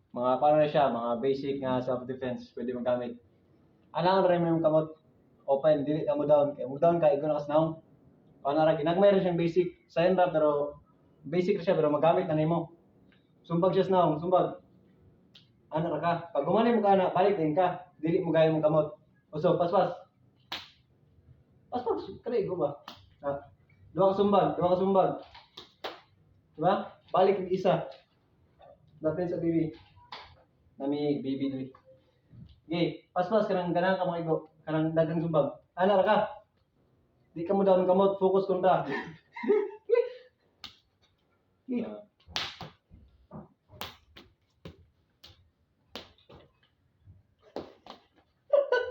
Mga para siya, mga basic nga self-defense, pwede mong gamit. Alang rin mo yung kamot, open, dili ka mo down. Kaya mo down ka, igo na kasnaw. Ano ra, ginagmay rin siyang basic. Sayon ra, pero basic ra siya, pero magamit na nimo. Sumbag siya snaw, sumbag. Ano ra ka, pag gumanay mo ka na, balik din ka. Dili mo gaya mong kamot. Uso, paspas. Paspas, kaya igo ba? Dua ka sumbag. Diba? Balik yung isa. Dapin sa bibi. Nami bibi dili. Okay, paspas kanang ganang ka mga igo. Kanang dagang sumbag. Ana ra ka. Di ka mo down kamot, focus kontra. Okay.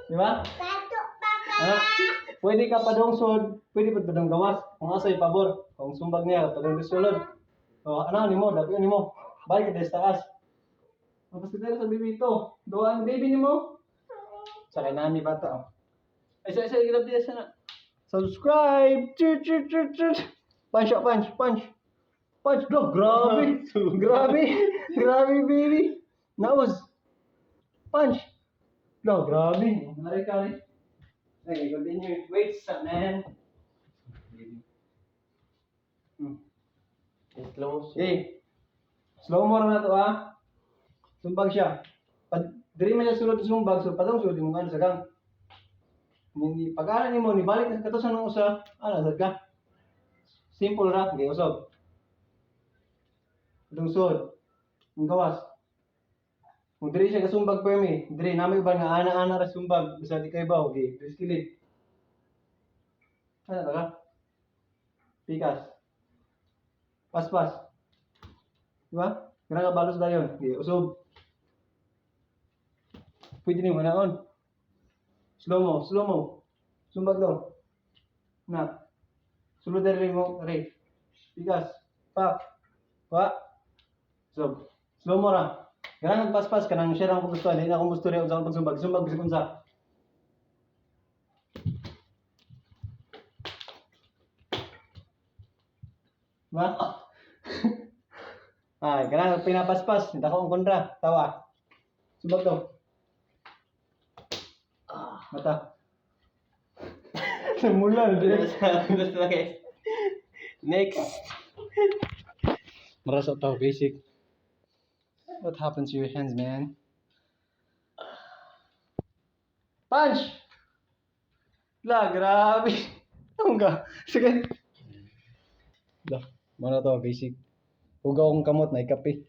Diba? Pwede ka padungsod, pwede pa padong gawas. Kung asay pabor, kung sumbag niya, padong disulod. So, ano nimo, dapat nimo. Balik ka sa taas. Tapos kita sa bibi ito. Doan baby nimo. Sa kay nami bata. Oh. Ay sa gilab diya sana. Subscribe. Punch. Bro, grabe. Grabe baby. Naos. Punch. Bro, grabe. Kari. Okay, continue. Wait, stop, man. Slow. Okay. Slow mo na to, ah. Sumbag siya. Diri man siya sulod sa sumbag, so padong sulod mo ano sa gang. Hindi pag-aral nimo ni balik na kato sa nung usa, ano sad ka. Simple ra, okay, usab. Lungsod. Ang gawas. Kung diri siya kasumbag permi, diri namay ba nga ana-ana ra sumbag, bisa di kay baw, okay, diri skilid. Ano ba ka? Pikas. Paspas. Diba? Kaya nga balos dayon. Okay, usog. Pwede nyo manaon. Slow mo. Sumbag daw. Na. Sulod na rin mo. Ray. Pikas. Pa. So, slow mo ra. Ganang paspas ka nang share ang gusto. Hindi na akong gusto rin ang pagsumbag. Sumbag bisag unsa. Ba? Ay, ganang pinapaspas. Hindi ako ang kontra. Tawa. Sumbag daw. Mata. Mula. Gusto na guys. Next. Marasa tao basic. What happens to your hands, man? Punch! La, grabe. Tungga. Sige. La, mana to basic. Hugaw kong kamot na ikapi.